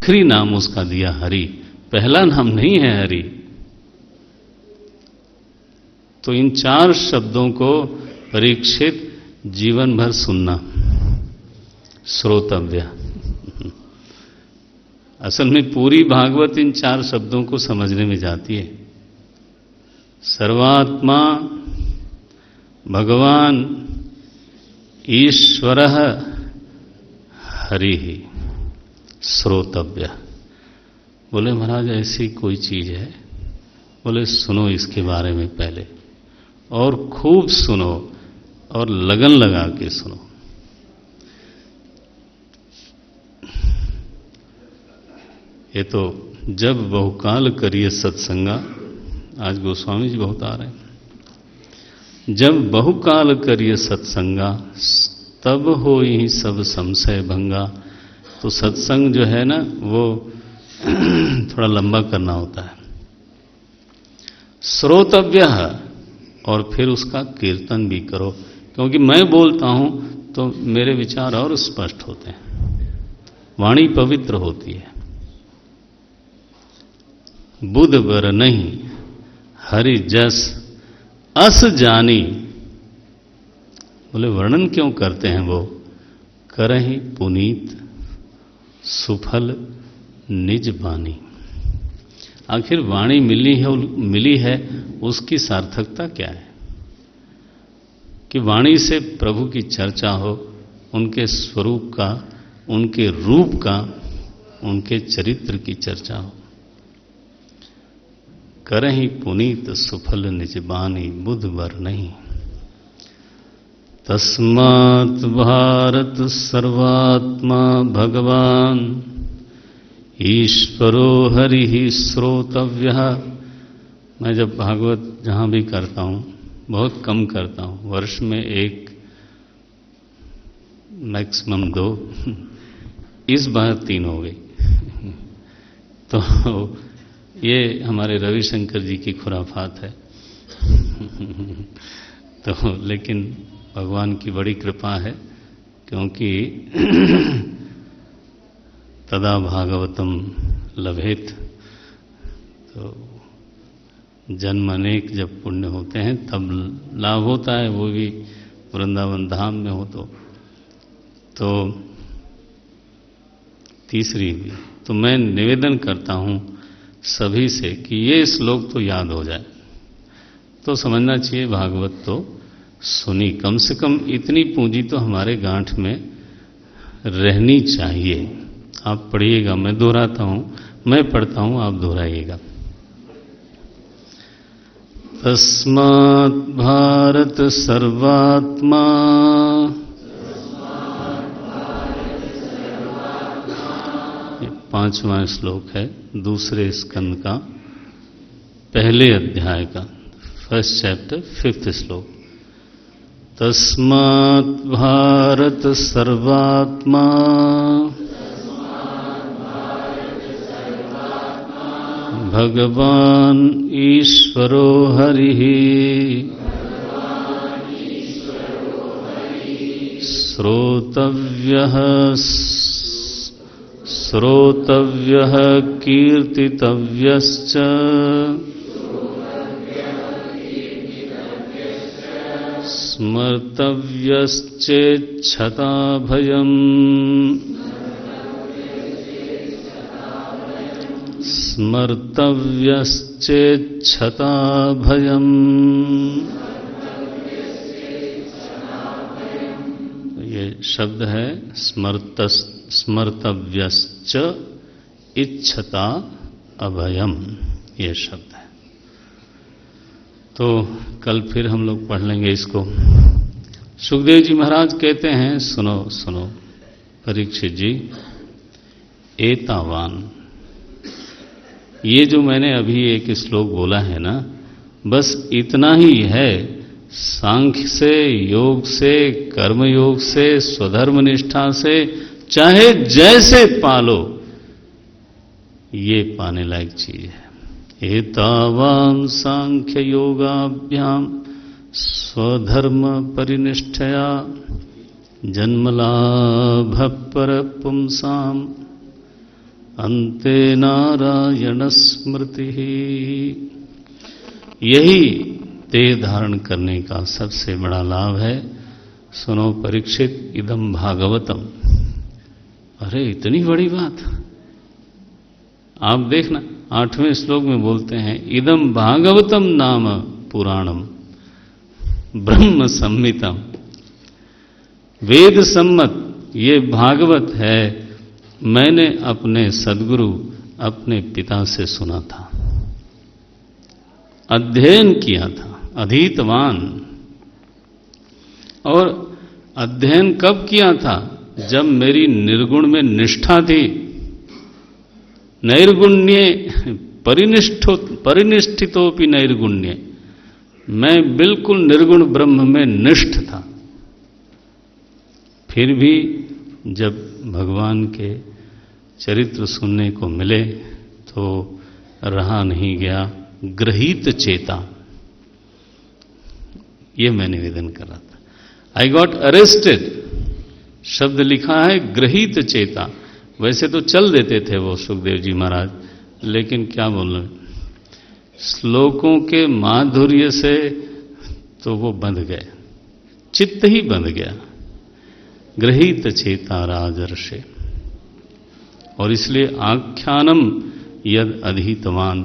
आखिरी नाम उसका दिया हरि, पहला नाम नहीं है हरि। तो इन 4 शब्दों को परीक्षित जीवन भर सुनना, श्रोतव्य। असल में पूरी भागवत इन 4 शब्दों को समझने में जाती है। सर्वात्मा भगवान ईश्वरः हरिः श्रोतव्य। बोले महाराज ऐसी कोई चीज है? बोले सुनो इसके बारे में पहले, और खूब सुनो और लगन लगा के सुनो। ये तो जब बहुकाल करिए सत्संगा, आज गोस्वामी जी बहुत आ रहे हैं। जब बहुकाल करिए सत्संगा, तब हो ही सब संशय भंगा। तो सत्संग जो है ना वो थोड़ा लंबा करना होता है। श्रोतव्य, और फिर उसका कीर्तन भी करो, क्योंकि मैं बोलता हूं तो मेरे विचार और स्पष्ट होते हैं, वाणी पवित्र होती है। बुध बर नहीं हरि जस अस जानी। बोले वर्णन क्यों करते हैं वो? करहि पुनीत सुफल निज बानी। आखिर वाणी मिली है उसकी सार्थकता क्या है? कि वाणी से प्रभु की चर्चा हो, उनके स्वरूप का, उनके रूप का, उनके चरित्र की चर्चा हो। करहि पुनीत सुफल निज बानी, बुध बर नहीं। तस्मात् भारत सर्वात्मा भगवान ईश्वरो हरिः श्रोतव्यः। मैं जब भागवत जहां भी करता हूं, बहुत कम करता हूं, वर्ष में 1 मैक्सिमम 2, इस बार 3 हो गई। तो ये हमारे रविशंकर जी की खुराफात है। तो लेकिन भगवान की बड़ी कृपा है, क्योंकि तदा भागवतम लभेत। तो जन्म अनेक जब पुण्य होते हैं तब लाभ होता है, वो भी वृंदावन धाम में हो तो तीसरी भी। तो मैं निवेदन करता हूं सभी से कि ये श्लोक तो याद हो जाए, तो समझना चाहिए भागवत तो सुनी। कम से कम इतनी पूंजी तो हमारे गांठ में रहनी चाहिए। आप पढ़िएगा, मैं दोहराता हूं, मैं पढ़ता हूं, आप दोहराइएगा। तस्मात् भारत सर्वात्मा, ये 5वां श्लोक है दूसरे स्कंद का, पहले अध्याय का, फर्स्ट चैप्टर 5th श्लोक। तस्मात् भारत सर्वात्मा भगवान ईश्वरो हरिः श्रोतव्यः कीर्तितव्यश्च स्मर्तव्यश्चेच्छता भयम्। स्मर्तव्यश्चेच्छता भयम्। ये शब्द है स्मर्तव्यश्च इच्छता अभयम, ये शब्द है। तो कल फिर हम लोग पढ़ लेंगे इसको। सुखदेव जी महाराज कहते हैं, सुनो सुनो परीक्षित जी, एतावान, ये जो मैंने अभी एक श्लोक बोला है ना, बस इतना ही है। सांख्य से, योग से, कर्म योग से, स्वधर्म निष्ठा से, चाहे जैसे पालो, ये पाने लायक चीज है। एतावान सांख्य योगाभ्याम स्वधर्म परिनिष्ठया जन्मलाभ पर पुंसाम अन्ते नारायण स्मृति। यही देह धारण करने का सबसे बड़ा लाभ है। सुनो परीक्षित, इदम भागवतम। अरे इतनी बड़ी बात। आप देखना 8वें श्लोक में बोलते हैं, इदम भागवतम नाम पुराणम ब्रह्म संहितम। वेद सम्मत ये भागवत है, मैंने अपने सद्गुरु अपने पिता से सुना था, अध्ययन किया था, अधीतवान। और अध्ययन कब किया था? जब मेरी निर्गुण में निष्ठा थी। नैर्गुण्ये परिनिष्ठितोपि नैर्गुण्ये, मैं बिल्कुल निर्गुण ब्रह्म में निष्ठ था। फिर भी जब भगवान के चरित्र सुनने को मिले तो रहा नहीं गया, ग्रहीत चेता। ये मैं निवेदन कर रहा था। आई गॉट अरेस्टेड, शब्द लिखा है ग्रहीत चेता। वैसे तो चल देते थे वो सुखदेव जी महाराज, लेकिन क्या बोलूं, श्लोकों के माधुर्य से तो वो बंध गए, चित्त ही बंध गया। ग्रहीत चेता राजर्षे। और इसलिए आख्यानम यद अधीतवान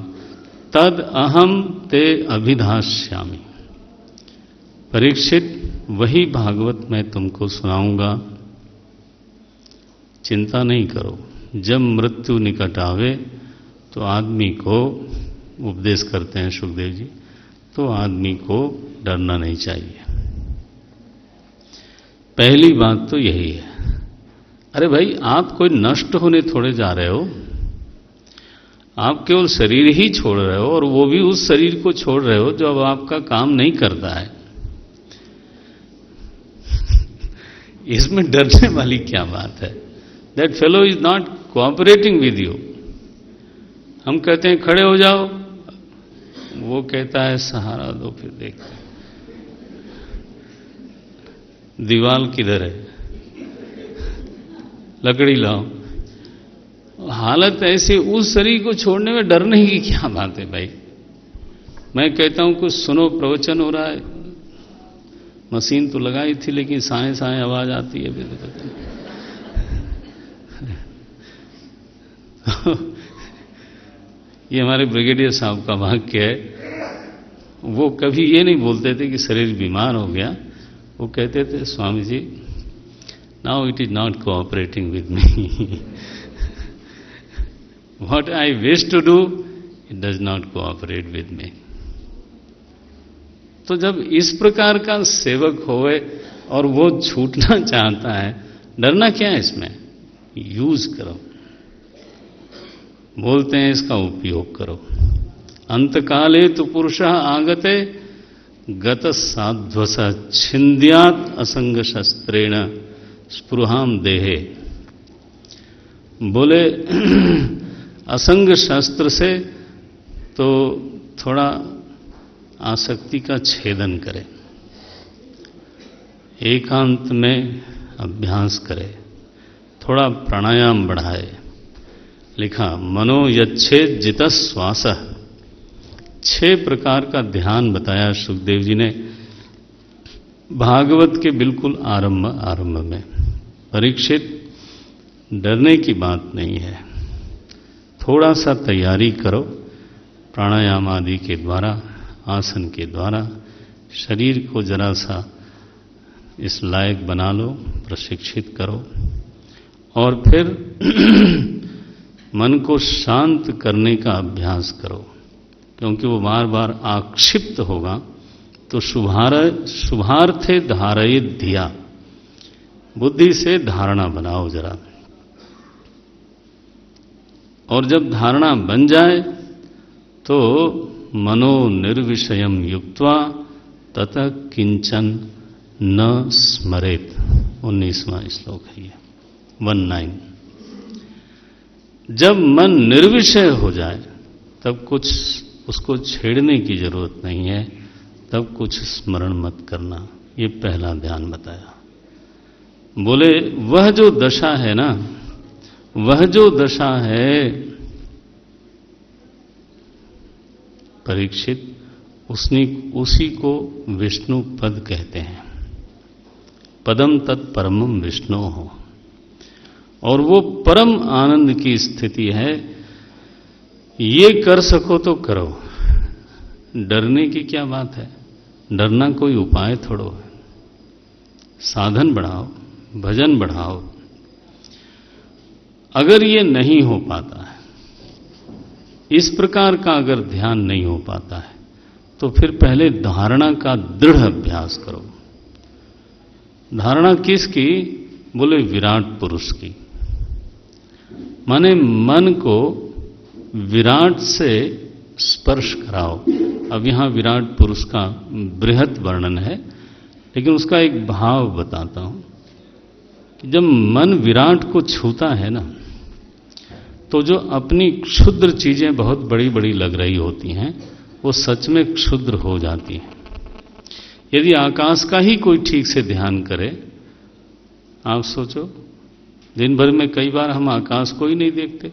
तद अहम ते अभिधास्यामि। परीक्षित, वही भागवत मैं तुमको सुनाऊंगा। चिंता नहीं करो। जब मृत्यु निकट आवे तो आदमी को, उपदेश करते हैं सुखदेव जी, तो आदमी को डरना नहीं चाहिए। पहली बात तो यही है। अरे भाई, आप कोई नष्ट होने थोड़े जा रहे हो। आप केवल शरीर ही छोड़ रहे हो, और वो भी उस शरीर को छोड़ रहे हो जो अब आपका काम नहीं करता है। इसमें डरने वाली क्या बात है? That fellow is not cooperating with you. हम कहते हैं खड़े हो जाओ, वो कहता है सहारा दो, फिर देखते हैं दीवाल किधर है, लकड़ी लाओ। हालत ऐसी, उस शरीर को छोड़ने में डरने की क्या बात है भाई? मैं कहता हूं कुछ सुनो, प्रवचन हो रहा है, मशीन तो लगाई थी लेकिन साए साए आवाज आती है। ये हमारे ब्रिगेडियर साहब का वाक्य है। वो कभी ये नहीं बोलते थे कि शरीर बीमार हो गया, वो कहते थे Swami ji, now it is not cooperating with me, what I wish to do it does not cooperate with me. तो जब इस प्रकार का सेवक होए और वो छूटना चाहता है, डरना क्या है इसमें? यूज करो। बोलते हैं इसका उपयोग करो। अंतकाले तो पुरुषः आगते गत साध्वस छिन्द्यात् असंग शस्त्रेण स्पृहाम देहे। बोले असंग शस्त्र से तो थोड़ा आसक्ति का छेदन करे, एकांत में अभ्यास करे, थोड़ा प्राणायाम बढ़ाए। लिखा मनो यच्छेद जितः श्वासः। 6 प्रकार का ध्यान बताया सुखदेव जी ने भागवत के बिल्कुल आरंभ में। परीक्षित, डरने की बात नहीं है। थोड़ा सा तैयारी करो, प्राणायाम आदि के द्वारा, आसन के द्वारा शरीर को जरा सा इस लायक बना लो, प्रशिक्षित करो, और फिर मन को शांत करने का अभ्यास करो, क्योंकि वो बार बार आक्षिप्त होगा। तो शुभार्थे धारयेत् धिया, बुद्धि से धारणा बनाओ जरा। और जब धारणा बन जाए तो मनो निर्विषयम युक्त्वा ततः किंचन न स्मरेत। 19वां श्लोक है ये, 19। जब मन निर्विषय हो जाए तब कुछ उसको छेड़ने की जरूरत नहीं है, तब कुछ स्मरण मत करना। ये पहला ध्यान बताया। बोले वह जो दशा है ना, वह जो दशा है परीक्षित, उसी को विष्णु पद कहते हैं। पदम तत्परमम विष्णु हो, और वो परम आनंद की स्थिति है। ये कर सको तो करो, डरने की क्या बात है? डरना कोई उपाय थोड़ो है। साधन बढ़ाओ, भजन बढ़ाओ। अगर ये नहीं हो पाता है, इस प्रकार का अगर ध्यान नहीं हो पाता है, तो फिर पहले धारणा का दृढ़ अभ्यास करो। धारणा किसकी? बोले विराट पुरुष की। माने मन को विराट से स्पर्श कराओ। अब यहां विराट पुरुष का बृहत वर्णन है, लेकिन उसका एक भाव बताता हूं कि जब मन विराट को छूता है ना, तो जो अपनी क्षुद्र चीजें बहुत बड़ी बड़ी लग रही होती हैं, वो सच में क्षुद्र हो जाती हैं। यदि आकाश का ही कोई ठीक से ध्यान करे, आप सोचो, दिन भर में कई बार हम आकाश को ही नहीं देखते।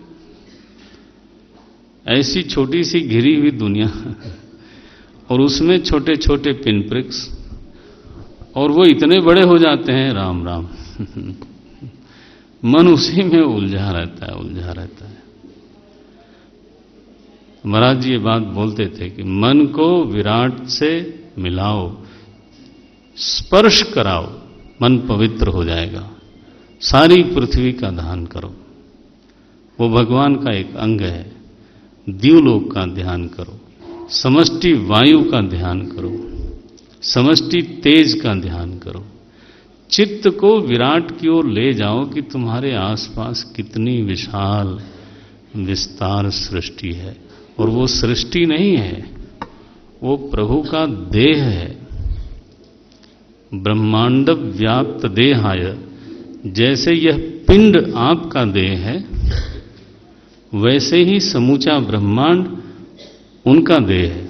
ऐसी छोटी सी घिरी हुई दुनिया और उसमें छोटे छोटे पिन प्रिक्स, और वो इतने बड़े हो जाते हैं, राम राम। मन उसी में उलझा रहता है। महाराज जी ये बात बोलते थे कि मन को विराट से मिलाओ, स्पर्श कराओ, मन पवित्र हो जाएगा। सारी पृथ्वी का ध्यान करो, वो भगवान का एक अंग है। द्युलोक का ध्यान करो, समष्टि वायु का ध्यान करो, समष्टि तेज का ध्यान करो। चित्त को विराट की ओर ले जाओ कि तुम्हारे आसपास कितनी विशाल विस्तार सृष्टि है। और वो सृष्टि नहीं है, वो प्रभु का देह है। ब्रह्मांड व्याप्त देहाय, जैसे यह पिंड आपका देह है, वैसे ही समूचा ब्रह्मांड उनका देह है।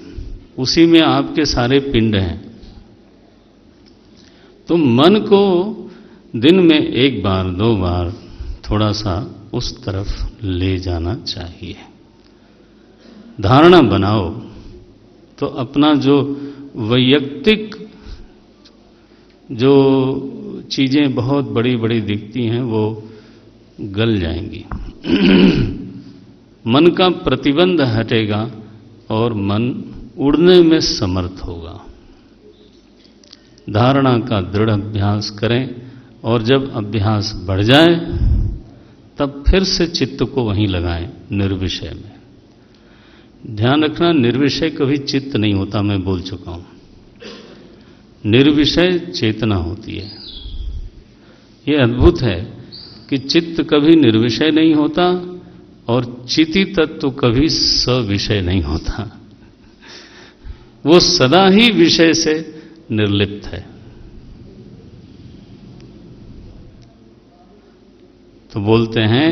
उसी में आपके सारे पिंड हैं। तो मन को दिन में एक बार दो बार थोड़ा सा उस तरफ ले जाना चाहिए। धारणा बनाओ तो अपना जो वैयक्तिक जो चीजें बहुत बड़ी बड़ी दिखती हैं वो गल जाएंगी। मन का प्रतिबंध हटेगा और मन उड़ने में समर्थ होगा। धारणा का दृढ़ अभ्यास करें, और जब अभ्यास बढ़ जाए तब फिर से चित्त को वहीं लगाएं, निर्विषय में। ध्यान रखना, निर्विषय कभी चित्त नहीं होता, मैं बोल चुका हूं। निर्विषय चेतना होती है। यह अद्भुत है कि चित्त कभी निर्विषय नहीं होता और चिति तत्व कभी सविषय नहीं होता। वो सदा ही विषय से निर्लिप्त है। तो बोलते हैं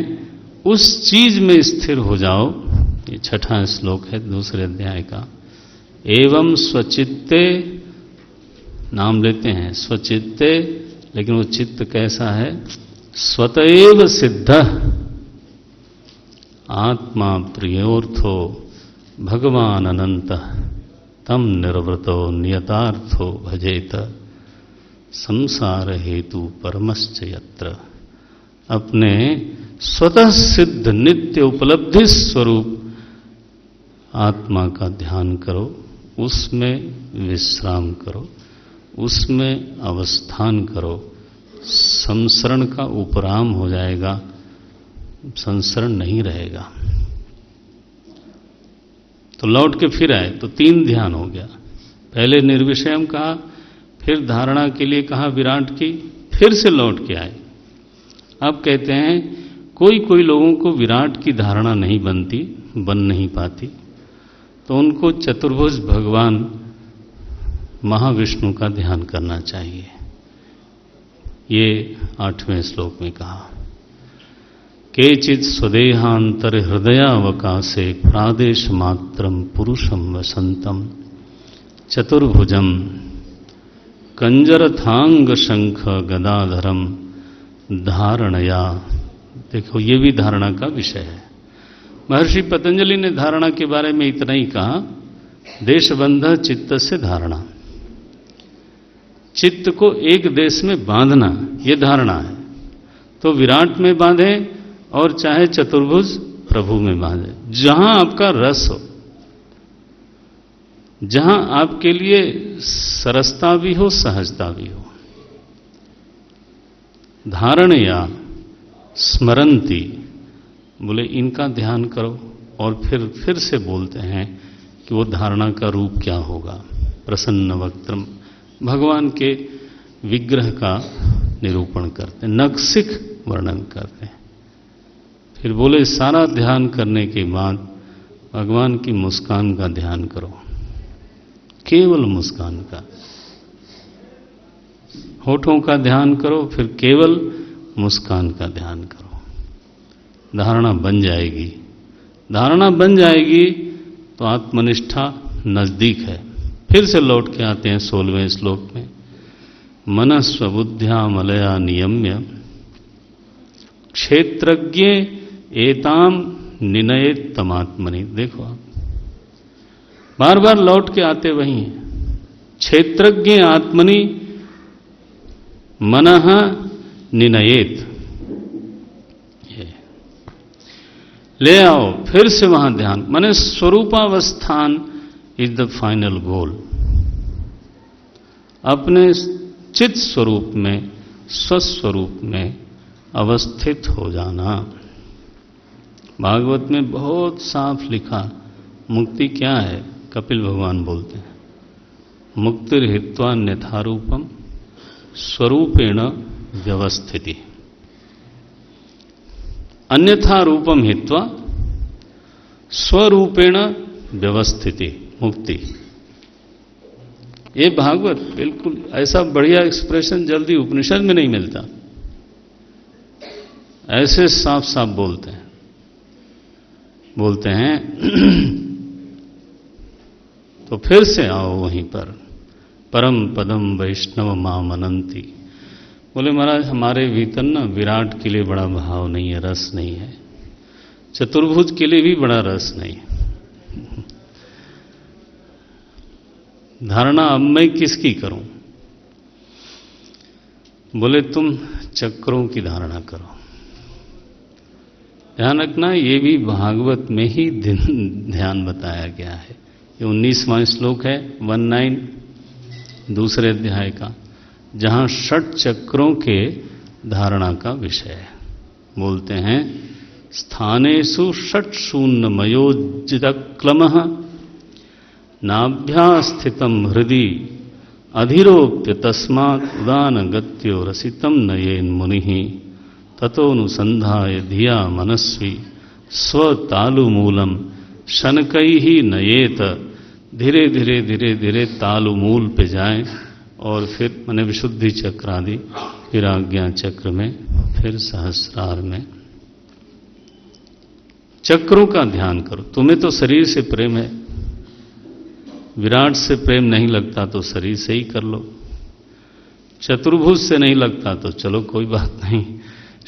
उस चीज में स्थिर हो जाओ। ये 6वां श्लोक है 2 अध्याय का। एवं स्वचित्ते, नाम लेते हैं स्वचित्ते, लेकिन वो चित्त कैसा है? स्वतएव सिद्ध आत्मा प्रियोर्थो भगवान अनंत तम निर्वृतो नियतार्थो भजेत संसार हेतु परमश्च यत्र। अपने स्वतः सिद्ध नित्य उपलब्धि स्वरूप आत्मा का ध्यान करो, उसमें विश्राम करो, उसमें अवस्थान करो। संसरण का उपराम हो जाएगा, संसरण नहीं रहेगा। तो लौट के फिर आए तो 3 ध्यान हो गया। पहले निर्विषयम कहा, फिर धारणा के लिए कहा विराट की, फिर से लौट के आए। अब कहते हैं कोई कोई लोगों को विराट की धारणा नहीं बन नहीं पाती, तो उनको चतुर्भुज भगवान महाविष्णु का ध्यान करना चाहिए। ये 8वें श्लोक में कहा, केचित् स्वदेहांतर हृदयावकाशे प्रादेश मात्रम पुरुषम वसंतम चतुर्भुजम कंजरथांग शंख गदाधरम धारणया देखो ये भी धारणा का विषय है। महर्षि पतंजलि ने धारणा के बारे में इतना ही कहा, देशबंध चित्त से धारणा, चित्त को एक देश में बांधना, यह धारणा है। तो विराट में बांधे और चाहे चतुर्भुज प्रभु में बांधे, जहां आपका रस हो, जहां आपके लिए सरसता भी हो, सहजता भी हो। धारणया स्मरंती, बोले इनका ध्यान करो। और फिर से बोलते हैं कि वो धारणा का रूप क्या होगा। प्रसन्न वक्त्रम, भगवान के विग्रह का निरूपण करते हैं, नखशिख वर्णन करते हैं। फिर बोले सारा ध्यान करने के बाद भगवान की मुस्कान का ध्यान करो, केवल मुस्कान का। होठों का ध्यान करो, फिर केवल मुस्कान का ध्यान करो। धारणा बन जाएगी। धारणा बन जाएगी तो आत्मनिष्ठा नजदीक है। फिर से लौट के आते हैं 16वें श्लोक में, मनस्वबुद्ध्या मलया नियम्य क्षेत्रज्ञ एताम निनयेत तमात्मनि। देखो आप बार बार लौट के आते वही हैं, क्षेत्रज्ञ आत्मनि मनः निनयेत। ले आओ फिर से वहां ध्यान, माने स्वरूपावस्थान इज द फाइनल गोल। अपने चित स्वरूप में, स्वस्वरूप में अवस्थित हो जाना। भागवत में बहुत साफ लिखा, मुक्ति क्या है? कपिल भगवान बोलते हैं, मुक्तिर् हित्वा अन्यथारूपम स्वरूपेण व्यवस्थिति। अन्यथा रूपम हित्वा स्वरूपेण व्यवस्थिति, मुक्ति। ये भागवत बिल्कुल ऐसा बढ़िया एक्सप्रेशन जल्दी उपनिषद में नहीं मिलता, ऐसे साफ साफ बोलते हैं। तो फिर से आओ वहीं पर, परम पदम वैष्णव मामनंती। बोले महाराज हमारे भीतर ना विराट के लिए बड़ा भाव नहीं है, रस नहीं है, चतुर्भुज के लिए भी बड़ा रस नहीं है। धारणा अब मैं किसकी करूं? बोले तुम चक्रों की धारणा करो। ध्यान रखना ये भी भागवत में ही ध्यान बताया गया है। ये 19वां श्लोक है 19 दूसरे अध्याय का, जहां षट चक्रों के धारणा का विषय है। बोलते हैं स्थानेषु षट शून्यमयोजितक्लमः नाभ्यास्थितम हृदि अधिरोप्य तस्मात् उदान गत्यो रसितम नयेन मुनिः ततोनुसंधाय धिया मनस्वी स्वतालुमूलम शनकैः नयेत। धीरे धीरे धीरे धीरे तालुमूल पे जाएं और फिर माने विशुद्धि चक्र आदि, फिर आज्ञा चक्र में, फिर सहस्रार में। चक्रों का ध्यान करो। तुम्हें तो शरीर से प्रेम है, विराट से प्रेम नहीं लगता तो शरीर से ही कर लो, चतुर्भुज से नहीं लगता तो चलो कोई बात नहीं,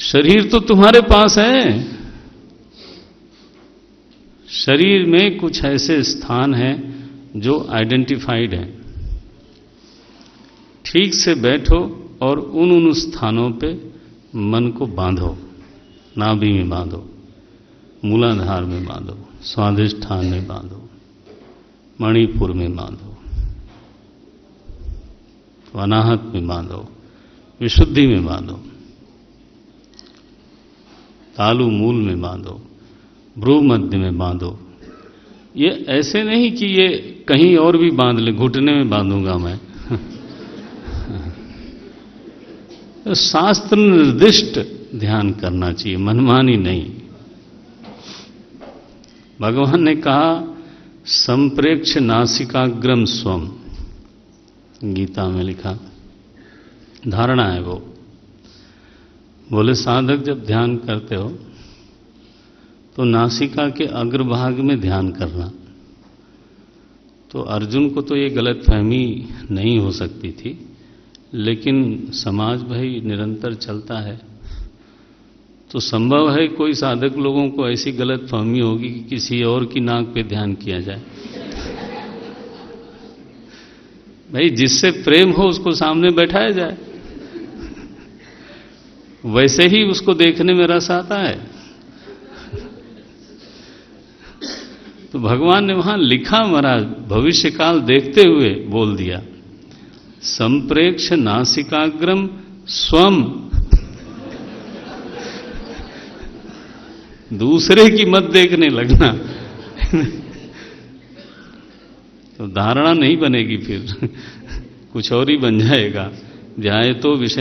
शरीर तो तुम्हारे पास है। शरीर में कुछ ऐसे स्थान हैं जो आइडेंटिफाइड हैं। ठीक से बैठो और उन स्थानों पे मन को बांधो। नाभि में बांधो, मूलाधार में बांधो, स्वाधिष्ठान में बांधो, मणिपुर में बांधो, अनाहत में बांधो, विशुद्धि में बांधो, तालु मूल में बांधो, भ्रू मध्य में बांधो। ये ऐसे नहीं कि ये कहीं और भी बांध ले, घुटने में बांधूंगा मैं। शास्त्र निर्दिष्ट ध्यान करना चाहिए, मनमानी नहीं। भगवान ने कहा संप्रेक्ष नासिकाग्रम स्वम, गीता में लिखा, धारणा है वो। बोले साधक जब ध्यान करते हो तो नासिका के अग्रभाग में ध्यान करना। तो अर्जुन को तो ये गलतफहमी नहीं हो सकती थी, लेकिन समाज भाई निरंतर चलता है, तो संभव है कोई साधक लोगों को ऐसी गलत फहमी होगी कि किसी और की नाक पे ध्यान किया जाए। भाई जिससे प्रेम हो उसको सामने बैठाया जाए, वैसे ही उसको देखने में रस आता है। तो भगवान ने वहां लिखा महाराज, भविष्य काल देखते हुए बोल दिया, संप्रेक्ष नासिकाग्रम स्वम, दूसरे की मत देखने लगना। तो धारणा नहीं बनेगी, फिर कुछ और ही बन जाएगा। ध्याये तो विषय